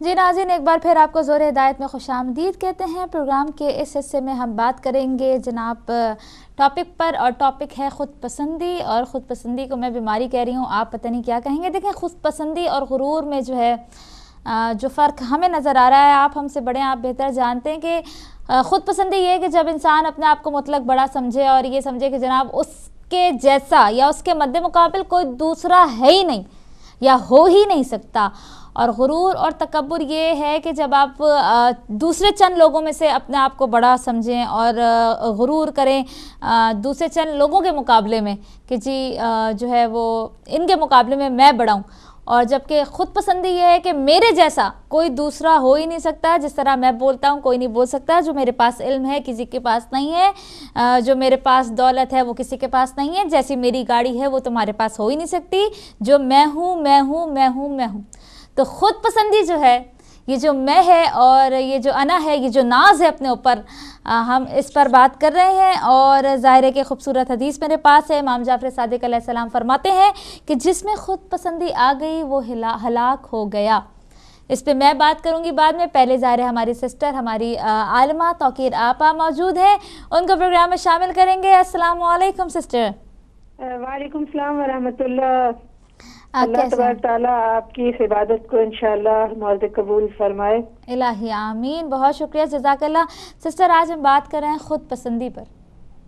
جی ناظرین، ایک بار پھر آپ کو زور ہدایت میں خوش آمدید کہتے ہیں۔ پروگرام کے اس حصے میں ہم بات کریں گے جناب ٹاپک پر، اور ٹاپک ہے خود پسندی۔ اور خود پسندی کو میں بیماری کہہ رہی ہوں، آپ پتہ نہیں کیا کہیں گے۔ دیکھیں، خود پسندی اور غرور میں جو ہے جو فرق ہمیں نظر آ رہا ہے، آپ ہم سے بڑے آپ بہتر جانتے ہیں کہ خود پسندی یہ ہے کہ جب انسان اپنے آپ کو مطلق بڑا سمجھے اور یہ سمجھے کہ جناب اس کے جیسا یا اس کے مد مقابل کوئی دوسرا ہے ہی نہیں یا ہو ہی نہیں سکتا۔ اور غرور اور تکبر یہ ہے کہ جب آپ دوسرے چند لوگوں میں سے اپنے آپ کو بڑا سمجھیں اور غرور کریں دوسرے چند لوگوں کے مقابلے میں کہ جی جو ہے وہ ان کے مقابلے میں میں بڑا ہوں۔ اور جبکہ خود پسندی یہ ہے کہ میرے جیسا کوئی دوسرا ہو ہی نہیں سکتا، جس طرح میں بولتا ہوں کوئی نہیں بول سکتا، جو میرے پاس علم ہے کسی کے پاس نہیں ہے، جو میرے پاس دولت ہے وہ کسی کے پاس نہیں ہے، جیسی میری گاڑی ہے وہ تمہارے پاس ہو ہی نہیں سکتی، جو میں ہوں میں ہوں میں ہوں میں ہوں۔ تو خود پسندی جو ہے، یہ جو میں ہے اور یہ جو انا ہے، یہ جو ناز ہے اپنے اوپر، ہم اس پر بات کر رہے ہیں۔ اور ظاہر ہے کہ خوبصورت حدیث میرے پاس ہے، امام جعفر صادق علیہ السلام فرماتے ہیں کہ جس میں خود پسندی آ گئی وہ ہلاک ہو گیا۔ اس پہ میں بات کروں گی بعد میں، پہلے ظاہر ہے ہماری سسٹر، ہماری عالمہ توقیر آپا موجود ہیں، ان کو پروگرام میں شامل کریں گے۔ السلام علیکم سسٹر۔ وعلیکم السلام ورحمۃ اللہ۔ اللہ تبارک تعالیٰ آپ کی اس عبادت کو انشاءاللہ مورد قبول فرمائے۔ الہی آمین، بہت شکریہ، جزاک اللہ۔ سسٹر آج ہم بات کر رہے ہیں خود پسندی پر۔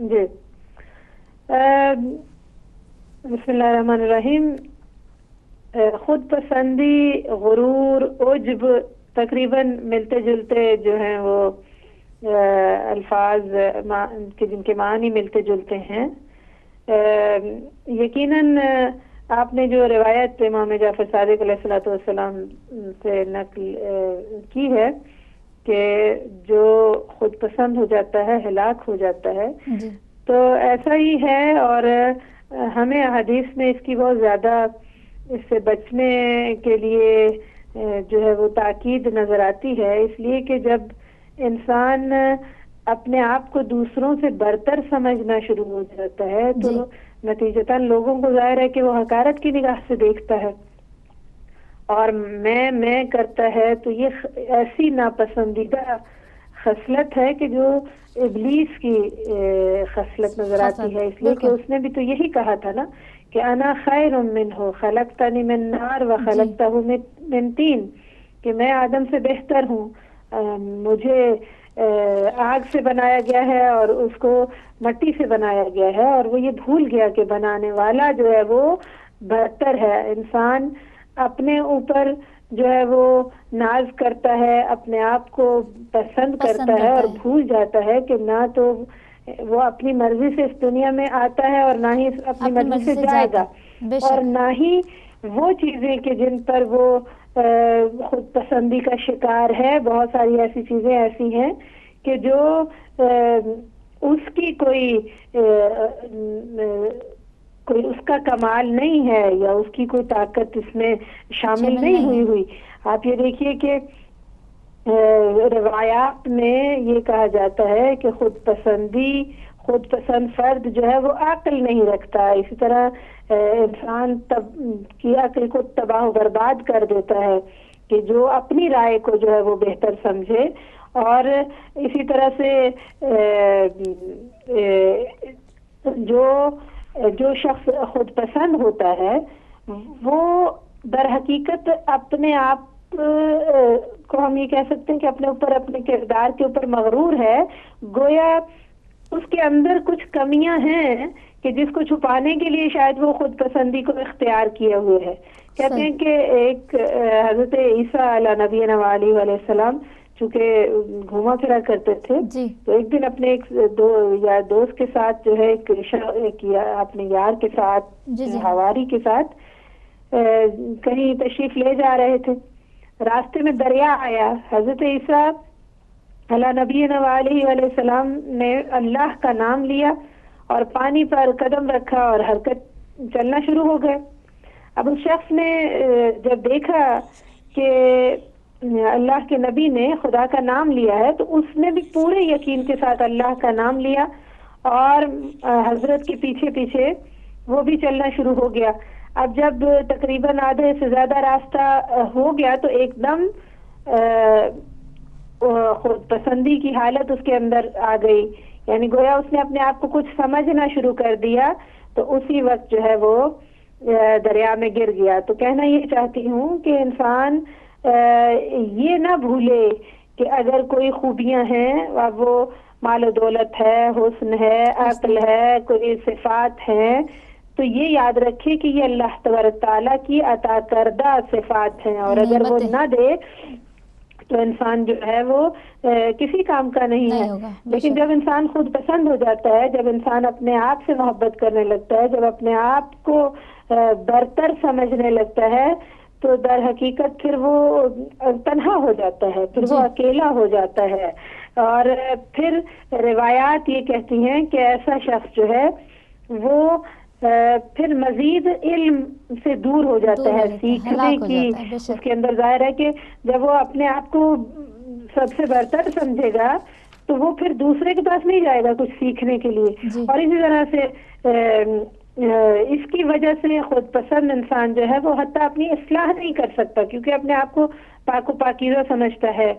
جی بسم اللہ الرحمن الرحیم۔ خود پسندی، غرور، عجب تقریباً ملتے جلتے جو ہیں وہ الفاظ جن کے معنی ملتے جلتے ہیں۔ یقیناً آپ نے جو روایت امام جعفر صادق علیہ السلام سے نقل کی ہے کہ جو خود پسند ہو جاتا ہے ہلاک ہو جاتا ہے، جی تو ایسا ہی ہے۔ اور ہمیں حدیث میں اس کی بہت زیادہ اس سے بچنے کے لیے جو ہے وہ تاکید نظر آتی ہے، اس لیے کہ جب انسان اپنے آپ کو دوسروں سے برتر سمجھنا شروع ہو جاتا ہے تو نتیجتاً لوگوں کو ظاہر ہے کہ وہ حقارت کی نگاہ سے دیکھتا ہے اور میں کرتا ہے، تو یہ ایسی ناپسندیدہ خصلت ہے کہ جو ابلیس کی خصلت نظر آتی ہے، اس لیے کہ اس نے بھی تو یہی کہا تھا نا کہ انا خیر منہ خلقتنی من نار و خلقتہ من طین، کہ میں آدم سے بہتر ہوں، مجھے آگ سے بنایا گیا ہے اور اس کو مٹی سے بنایا گیا ہے، اور وہ یہ بھول گیا کہ بنانے والا جو ہے وہ برتر ہے۔ انسان اپنے اوپر جو ہے وہ ناز کرتا ہے، اپنے آپ کو پسند کرتا ہے اور بھول جاتا ہے کہ نہ تو وہ اپنی مرضی سے اس دنیا میں آتا ہے اور نہ ہی اپنی مرضی سے جائے گا، اور نہ ہی وہ چیزیں کہ جن پر وہ خود پسندی کا شکار ہے۔ بہت ساری ایسی چیزیں ایسی ہیں کہ جو اس کی کوئی اس کا کمال نہیں ہے یا اس کی کوئی طاقت اس میں شامل نہیں ہوئی۔ آپ یہ دیکھیے کہ روایات میں یہ کہا جاتا ہے کہ خود پسند فرد جو ہے وہ عقل نہیں رکھتا، اسی طرح انسان کی عقل کو تباہ و برباد کر دیتا ہے کہ جو اپنی رائے کو جو ہے وہ بہتر سمجھے۔ اور اسی طرح سے جو شخص خود پسند ہوتا ہے وہ در حقیقت اپنے آپ کو ہم یہ کہہ سکتے ہیں کہ اپنے اوپر، اپنے کردار کے اوپر مغرور ہے، گویا اس کے اندر کچھ کمیاں ہیں کہ جس کو چھپانے کے لیے شاید وہ خود پسندی کو اختیار کیے ہوئے ہے۔ کہتے ہیں کہ ایک حضرت عیسیٰ علیہ نبینا علیہ السلام چونکہ گھوما پھرا کرتے تھے، تو ایک دن اپنے ایک دوست کے ساتھ جو ہے اپنے یار کے ساتھ، حواری کے ساتھ کہیں تشریف لے جا رہے تھے، راستے میں دریا آیا، حضرت عیسیٰ علیہ نبینا علیہ السلام نے اللہ کا نام لیا اور پانی پر قدم رکھا اور حرکت چلنا شروع ہو گئے۔ اب اس شخص نے جب دیکھا کہ اللہ کے نبی نے خدا کا نام لیا ہے تو اس نے بھی پورے یقین کے ساتھ اللہ کا نام لیا اور حضرت کے پیچھے پیچھے وہ بھی چلنا شروع ہو گیا۔ اب جب تقریباً آدھے سے زیادہ راستہ ہو گیا تو ایک دم خود پسندی کی حالت اس کے اندر آ گئی، یعنی گویا اس نے اپنے آپ کو کچھ سمجھنا شروع کر دیا، تو اسی وقت جو ہے وہ دریا میں گر گیا۔ تو کہنا یہ چاہتی ہوں کہ انسان یہ نہ بھولے کہ اگر کوئی خوبیاں ہیں، وہ مال و دولت ہے، حسن ہے، عقل ہے، کوئی صفات ہیں، تو یہ یاد رکھے کہ یہ اللہ تبارک تعالیٰ کی عطا کردہ صفات ہیں، اور اگر وہ نہ دے تو انسان جو ہے وہ کسی کام کا نہیں ہے۔ لیکن جب انسان خود پسند ہو جاتا ہے، جب انسان اپنے آپ سے محبت کرنے لگتا ہے، جب اپنے آپ کو برتر سمجھنے لگتا ہے، تو در حقیقت پھر وہ تنہا ہو جاتا ہے، پھر وہ اکیلا ہو جاتا ہے، اور پھر روایات یہ کہتی ہیں کہ ایسا شخص جو ہے وہ پھر مزید علم سے دور ہو جاتا ہے، سیکھنے کی اس کے اندر ظاہر ہے کہ جب وہ اپنے آپ کو سب سے برتر سمجھے گا تو وہ پھر دوسرے کے پاس نہیں جائے گا کچھ سیکھنے کے لیے، اور اسی طرح سے اس کی وجہ سے خود پسند انسان جو ہے وہ حتیٰ اپنی اصلاح نہیں کر سکتا، کیونکہ اپنے آپ کو پاک و پاکیزہ سمجھتا ہے،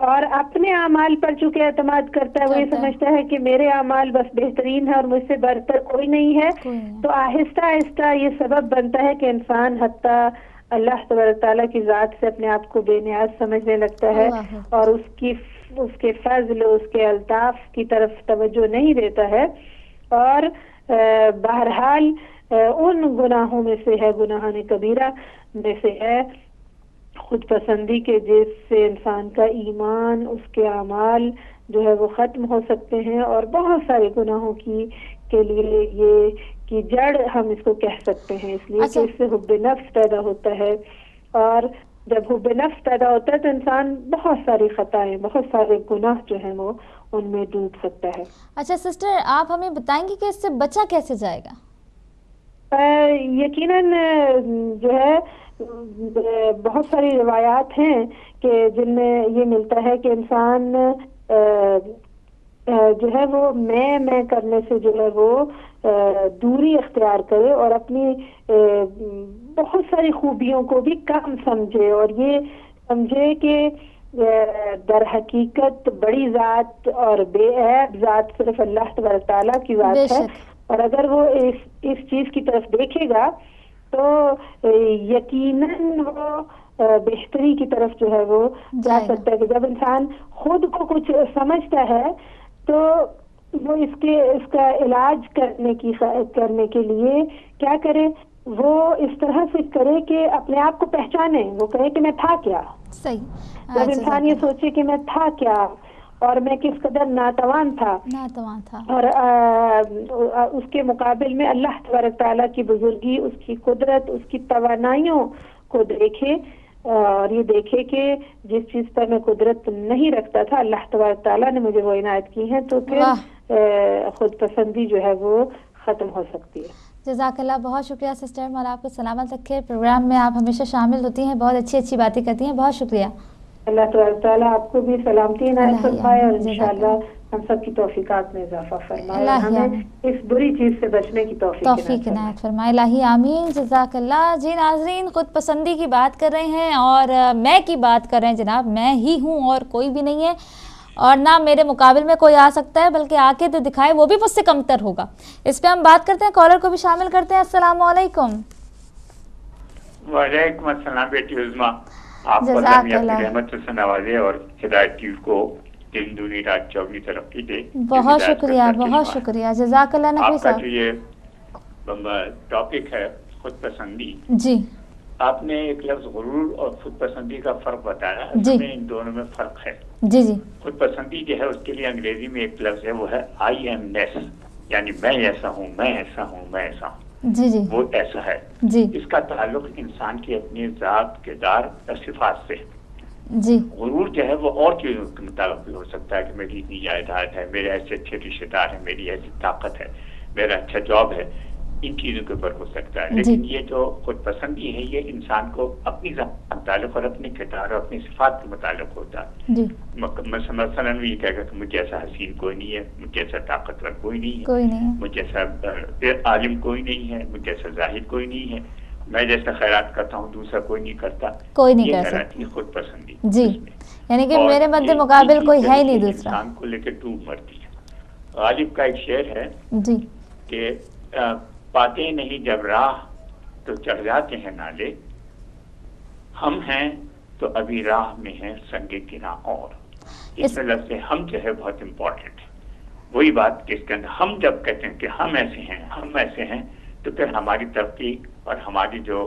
اور اپنے اعمال پر چونکہ اعتماد کرتا ہے، وہ یہ سمجھتا ہے کہ میرے اعمال بس بہترین ہے اور مجھ سے برتر کوئی نہیں ہے، تو آہستہ آہستہ یہ سبب بنتا ہے کہ انسان حتیٰ اللہ تبارک تعالیٰ کی ذات سے اپنے آپ کو بے نیاز سمجھنے لگتا ہے، اور اس کے فضل، اس کے الطاف کی طرف توجہ نہیں دیتا ہے، اور بہرحال ان گناہوں میں سے ہے، گناہان کبیرہ میں سے ہے خود پسندی کے، جس سے انسان کا ایمان، اس کے اعمال جو ہے وہ ختم ہو سکتے ہیں، اور بہت سارے گناہوں کے لیے یہ کی جڑ ہم اس کو کہہ سکتے ہیں، اس لیے کہ اس سے حب نفس پیدا ہوتا ہے، اور جب حب نفس پیدا ہوتا ہے تو انسان بہت ساری خطائیں، بہت سارے گناہ جو ہیں وہ ان میں ڈوب سکتا ہے۔ اچھا سسٹر، آپ ہمیں بتائیں گے کہ اس سے بچا کیسے جائے گا؟ یقیناً جو ہے بہت ساری روایات ہیں کہ جن میں یہ ملتا ہے کہ انسان جو ہے وہ میں کرنے سے جو ہے وہ دوری اختیار کرے، اور اپنی بہت ساری خوبیوں کو بھی کم سمجھے، اور یہ سمجھے کہ در حقیقت بڑی ذات اور بے عیب ذات صرف اللہ تبارک تعالیٰ کی ذات ہے، اور اگر وہ اس چیز کی طرف دیکھے گا تو یقیناً وہ بہتری کی طرف جو ہے وہ جا سکتا ہے، کہ جب انسان خود کو کچھ سمجھتا ہے تو وہ اس کا علاج کرنے کے لیے کیا کرے، وہ اس طرح سے کرے کہ اپنے آپ کو پہچانے، وہ کہے کہ میں تھا کیا۔ جب انسان یہ سوچے کہ میں تھا کیا اور میں کس قدر ناتوان تھا، اور اس کے مقابل میں اللہ تبارک تعالیٰ کی بزرگی، اس کی قدرت، اس کی توانائیوں کو دیکھے، اور یہ دیکھے کہ جس چیز پر میں قدرت نہیں رکھتا تھا اللہ تبارک تعالیٰ نے مجھے وہ عنایت کی ہیں، تو پھر خود پسندی جو ہے وہ ختم ہو سکتی ہے۔ جزاک اللہ، بہت شکریہ سسٹر، مولا آپ کو سلامت رکھے۔ پروگرام میں آپ ہمیشہ شامل ہوتی ہیں، بہت اچھی اچھی باتیں کرتی ہیں، بہت شکریہ۔ اللہ تعالیٰ آپ کو بھی سلامتی عنایت فرمائے، اور انشاءاللہ ہم سب کی توفیقات میں اضافہ فرمائے، اور ہمیں اس بری چیز سے بچنے کی توفیق عنایت فرمائے۔ الہی آمین، جزاک اللہ۔ جی ناظرین، خود پسندی کی بات کر رہے ہیں اور میں کی بات کر رہے ہیں جناب، میں ہی ہوں اور کوئی بھی نہیں ہے، اور نہ میرے مقابل میں کوئی آ سکتا ہے، بلکہ آ کے تو دکھائے وہ بھی مجھ سے کمتر ہوگا۔ اس پہ ہم بات کرتے ہیں، کالر کو بھی شامل کرتے ہیں۔ السلام علیکم۔ وعلیکم السلام بیٹی عظمیٰ، آپ کو اللہ اپنی رحمت سے نوازے اور ہدایت کی کو دن دنی رات چوگنی ترقی دے۔ بہت شکریہ، بہت شکریہ، جزاک اللہ نبی صاحب۔ آپ کا جو یہ ٹاپک ہے خود پسندی، جی آپ نے ایک لفظ غرور اور خود پسندی کا فرق بتایا، ان دونوں میں فرق ہے۔ جی جی، خود پسندی جو ہے اس کے لیے انگریزی میں ایک لفظ ہے، وہ ہے آئی ایم نیس، یعنی میں ایسا ہوں، میں ایسا ہوں، میں ایسا ہوں، جی جی، وہ ایسا ہے۔ جی، اس کا تعلق انسان کی اپنی ذات، کردار اور صفات سے۔ جی، غرور جو ہے وہ اور چیزوں کے مطابق بھی ہو سکتا ہے کہ میری اتنی جائیداد ہے، میرے ایسے اچھے رشتے دار ہیں، میری ایسی طاقت ہے، میرا اچھا جاب ہے، ان چیزوں کے اوپر ہو سکتا ہے۔ لیکن یہ جو خود پسندی ہے یہ انسان کو اپنی ذات کے متعلق اور اپنے کردار اور اپنی صفات کے متعلق ہوتا ہے۔ جی، مثلاً یہ کہے گا کہ مجھے ایسا حسین کوئی نہیں ہے، مجھے ایسا طاقتور کوئی نہیں ہے، مجھے ایسا عالم کوئی نہیں ہے، مجھے ایسا زاہد کوئی نہیں ہے، میں جیسا خیرات کرتا ہوں دوسرا کوئی نہیں کرتا، کوئی نہیں یہ کر کہلاتی ہے خود پسندی جی، یعنی کہ میرے مد مقابل کوئی ہے ہی نہیں دوسرا، انسان کو لے کے ڈوب مرتی ہے۔ غالب کا ایک شعر ہے جی کہ پاتے نہیں جب راہ تو چڑھ جاتے ہیں نالے، ہم ہیں تو ابھی راہ میں ہیں سنگ گنا، اور اس میں لفظ ہم جو ہے بہت امپورٹنٹ ہے۔ وہی بات کہ اس کے اندر ہم جب کہتے ہیں کہ ہم ایسے ہیں، ہم ایسے ہیں، تو پھر ہماری ترقی اور ہماری جو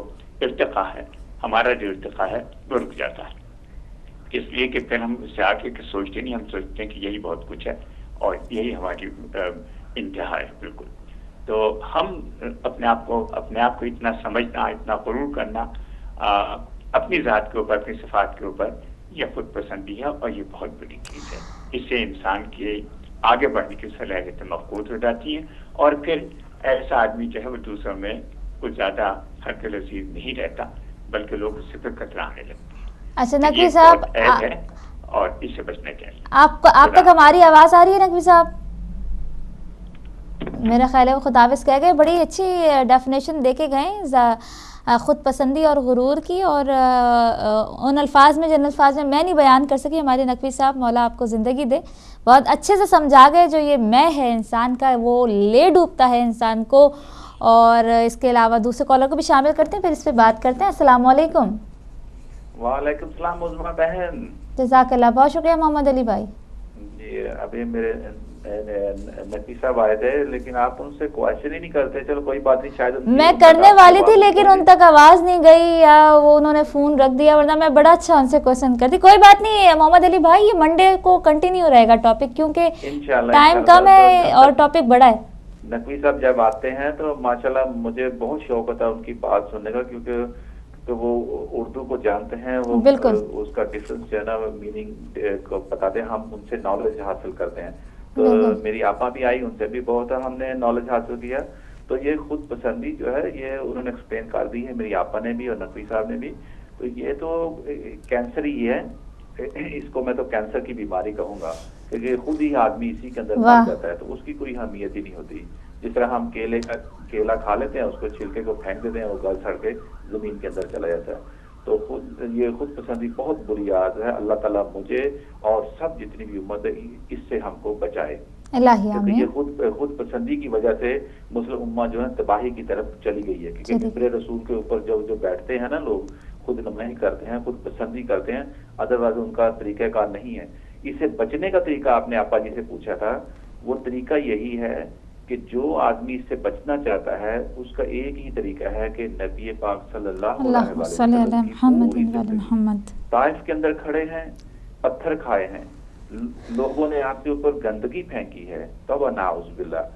ارتقا ہے، ہمارا جو ارتقا ہے وہ رک جاتا ہے، اس لیے کہ پھر ہم اس سے آگے کے سوچتے نہیں، ہم سوچتے ہیں کہ یہی بہت کچھ ہے اور یہی ہماری انتہا ہے بالکل۔ تو ہم اپنے آپ کو اتنا سمجھنا، اتنا غرور کرنا اپنی ذات کے اوپر، اپنی صفات کے اوپر، یہ خود پسندی ہے اور یہ بہت بڑی چیز ہے۔ اس سے انسان کے آگے بڑھنے کی صلاحیت مفقود ہو جاتی ہے، اور پھر ایسا آدمی جو ہے وہ دوسروں میں کچھ زیادہ حق لذیذ نہیں رہتا، بلکہ لوگ اس سے پھر کترانے لگتے ہیں۔ اچھا نقوی صاحب، ہے اور اس سے بچنا چاہیے۔ آپ تک ہماری آواز آ رہی ہے نقوی صاحب؟ میرا خیال ہے وہ خداوظ کہہ گئے، بڑی اچھی ڈیفینیشن دے کے گئے خود پسندی اور غرور کی، اور ان الفاظ میں جن الفاظ میں نہیں بیان کر سکی ہمارے نقوی صاحب، مولا آپ کو زندگی دے، بہت اچھے سے سمجھا گئے جو یہ میں ہے انسان کا، وہ لے ڈوبتا ہے انسان کو۔ اور اس کے علاوہ دوسرے کالر کو بھی شامل کرتے ہیں، پھر اس پہ بات کرتے ہیں۔ السلام علیکم۔ وعلیکم السلام عظمیٰ بہن۔ جزاک اللہ، بہت شکریہ محمد علی بھائی۔ جی ابھی میرے نقوی صاحب آئے تھے لیکن آپ ان سے کوشچن ہی نہیں کرتے، چلو کوئی بات نہیں، شاید میں کرنے والی تھی لیکن ان تک آواز نہیں گئی یا وہ انہوں نے فون رکھ دیا، ورنہ میں بڑا اچھا ان سے کوشچن کرتی۔ کوئی بات نہیں محمد علی بھائی، یہ منڈے کو کنٹینیو رہے گا ٹاپک، کیونکہ ٹائم کم ہے اور ٹاپک بڑا ہے۔ نقوی صاحب جب آتے ہیں تو ماشاءاللہ مجھے بہت شوق ہوتا ہے ان کی بات سننے کا، کیونکہ تو وہ اردو کو جانتے ہیں، وہ اس کا ڈفرنس جو ہے نا میننگ کو بتاتے ہیں، ہم ان سے نالج حاصل کرتے ہیں۔ تو میری آپا بھی آئی، ان سے بھی بہت ہم نے نالج حاصل کیا۔ تو یہ خود پسندی جو ہے یہ انہوں نے ایکسپلین کر دی ہے، میری آپا نے بھی اور نقوی صاحب نے بھی۔ تو یہ تو کینسر ہی ہے، اس کو میں تو کینسر کی بیماری کہوں گا، کیونکہ خود ہی آدمی اسی کے اندر مر جاتا ہے، تو اس کی کوئی اہمیت ہی نہیں ہوتی۔ جس طرح ہم کیلا کھا لیتے ہیں، اس کو چھلکے کو پھینک دیتے ہیں، وہ گل سڑ کے زمین کے اندر چلا جاتا ہے۔ تو یہ خود پسندی بہت بری عادت ہے۔ اللہ تعالیٰ مجھے اور سب جتنی بھی امت ہے اس سے ہم کو بچائے، کیونکہ یہ خود پسندی کی وجہ سے مسلم امہ جو ہے تباہی کی طرف چلی گئی ہے، کیونکہ میرے رسول کے اوپر جو بیٹھتے ہیں نا لوگ، خود نمائی کرتے ہیں، خود پسندی کرتے ہیں، ادروائز ان کا طریقہ کار نہیں ہے۔ اس سے بچنے کا طریقہ آپ نے آپا جی سے پوچھا تھا، وہ طریقہ یہی ہے کہ جو آدمی اس سے بچنا چاہتا ہے اس کا ایک ہی طریقہ ہے کہ نبی پاک صلی اللہ علیہ وسلم طائف کے اندر کھڑے ہیں، پتھر کھائے ہیں، لوگوں نے آپ کے اوپر گندگی پھینکی ہے، توبہ نعوذ باللہ،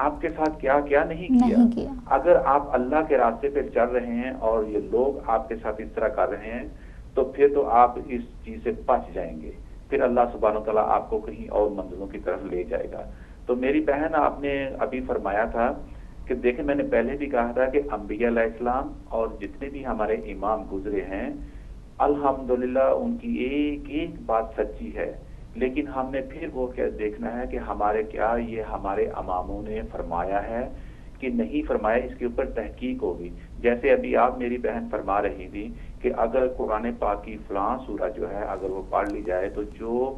آپ کے ساتھ کیا کیا نہیں کیا۔ اگر آپ اللہ کے راستے پہ چل رہے ہیں اور یہ لوگ آپ کے ساتھ اس طرح کر رہے ہیں تو پھر تو آپ اس چیز سے بچ جائیں گے، پھر اللہ سبحانہ وتعالیٰ آپ کو کہیں اور منزلوں کی طرف لے جائے گا۔ تو میری بہن آپ نے ابھی فرمایا تھا کہ دیکھیں میں نے پہلے بھی کہا تھا کہ انبیاء علیہ السلام اور جتنے بھی ہمارے امام گزرے ہیں الحمدللہ ان کی ایک ایک بات سچی ہے، لیکن ہم نے پھر وہ کیا دیکھنا ہے کہ ہمارے کیا یہ ہمارے اماموں نے فرمایا ہے کہ نہیں فرمایا، اس کے اوپر تحقیق ہوگی۔ جیسے ابھی آپ میری بہن فرما رہی تھی کہ اگر قرآن پاک کی فلاں سورہ جو ہے اگر وہ پڑھ لی جائے تو جو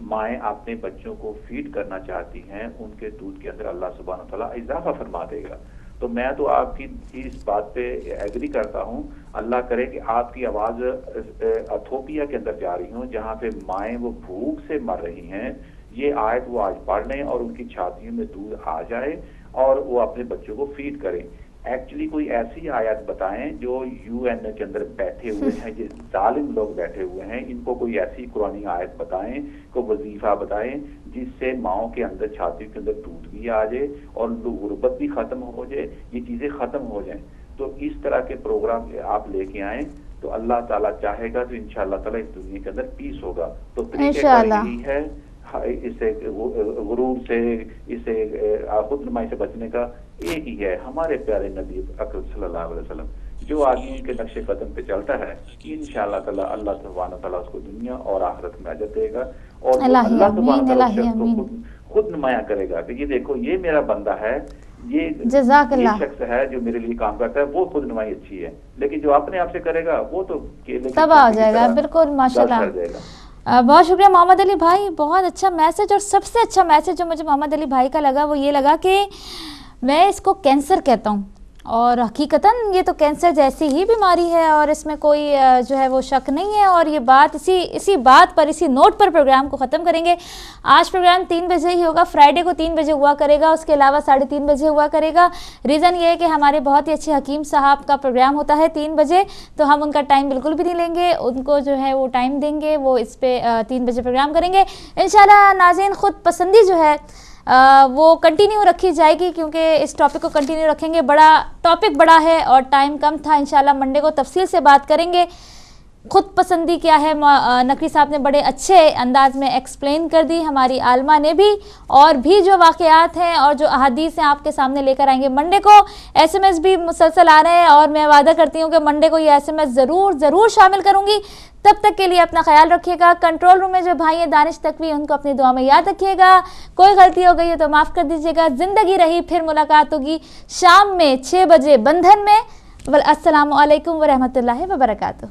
مائیں اپنے بچوں کو فیڈ کرنا چاہتی ہیں ان کے دودھ کے اندر اللہ سبحانہ وتعالیٰ اضافہ فرما دے گا۔ تو میں تو آپ کی اس بات پہ ایگری کرتا ہوں، اللہ کرے کہ آپ کی آواز ایتھوپیا کے اندر جا رہی ہوں جہاں پہ مائیں وہ بھوک سے مر رہی ہیں، یہ آیت وہ آج پڑھ لیں اور ان کی چھاتیوں میں دودھ آ جائے اور وہ اپنے بچوں کو فیڈ کریں۔ ایکچولی کوئی ایسی آیت بتائیں جو یو این اے کے اندر بیٹھے ہوئے ہیں، یہ ظالم لوگ بیٹھے ہوئے ہیں، ان کو کوئی ایسی قرآنی آیت بتائیں، کوئی وظیفہ بتائیں جس سے ماؤں کے اندر چھاتیوں کے اندر دودھ بھی آ جائے اور غربت بھی ختم ہو جائے، یہ چیزیں ختم ہو جائیں۔ تو اس طرح کے پروگرام آپ لے کے آئیں تو اللہ تعالیٰ چاہے گا تو انشاءاللہ تعالیٰ اس دنیا کے اندر پیس ہوگا۔ تو طریقہ یہی ہے اسے غرور سے، اسے خود نمائی سے بچنے کا ایک ہی ہے، ہمارے پیارے نبی اکرم صلی اللہ علیہ وسلم جو آدمی ان کے نقش قدم پہ چلتا ہے انشاءاللہ تعالیٰ اللہ سبحانہ تعالیٰ اس کو دنیا اور آخرت میں اجر دے گا، اور اللہ سبحانہ تعالیٰ اس کو خود نمایاں کرے گا کہ یہ دیکھو یہ میرا بندہ ہے، یہ شخص ہے جو میرے لیے کام کرتا ہے وہ خود نمائی اچھی ہے، لیکن جو اپنے آپ سے کرے گا وہ تو تباہ ہو جائے گا. بالکل ماشاء اللہ، بہت شکریہ محمد علی بھائی، بہت اچھا میسج. اور سب سے اچھا میسج جو مجھے محمد علی بھائی کا لگا وہ یہ لگا کہ میں اس کو کینسر کہتا ہوں، اور حقیقتاً یہ تو کینسر جیسی ہی بیماری ہے اور اس میں کوئی جو ہے وہ شک نہیں ہے. اور یہ بات اسی بات پر، اسی نوٹ پر پروگرام کو ختم کریں گے. آج پروگرام 3 بجے ہی ہوگا، فرائیڈے کو 3 بجے ہوا کرے گا، اس کے علاوہ 3:30 بجے ہوا کرے گا. ریزن یہ ہے کہ ہمارے بہت ہی اچھے حکیم صاحب کا پروگرام ہوتا ہے 3 بجے، تو ہم ان کا ٹائم بالکل بھی نہیں لیں گے، ان کو جو ہے وہ ٹائم دیں گے، وہ اس پہ 3 بجے پروگرام کریں گے انشاءاللہ. ناظرین، خود پسندی جو ہے وہ کنٹینیو رکھی جائے گی، کیونکہ اس ٹاپک کو کنٹینیو رکھیں گے. ٹاپک بڑا ہے اور ٹائم کم تھا. انشاءاللہ منڈے کو تفصیل سے بات کریں گے. خود پسندی کیا ہے نقوی صاحب نے بڑے اچھے انداز میں ایکسپلین کر دی، ہماری عالمہ نے بھی، اور بھی جو واقعات ہیں اور جو احادیث ہیں آپ کے سامنے لے کر آئیں گے. منڈے کو SMS بھی مسلسل آ رہے ہیں اور میں وعدہ کرتی ہوں کہ منڈے کو یہ SMS ضرور شامل کروں گی. تب تک کے لیے اپنا خیال رکھیے گا. کنٹرول روم میں جو بھائی ہیں دانش تقوی، ان کو اپنی دعا میں یاد رکھیے گا. کوئی غلطی ہو گئی ہے تو معاف کر دیجیے گا. زندگی رہی، پھر ملاقات ہوگی شام میں 6 بجے بندھن میں. السلام علیکم ورحمۃ اللہ وبرکاتہ.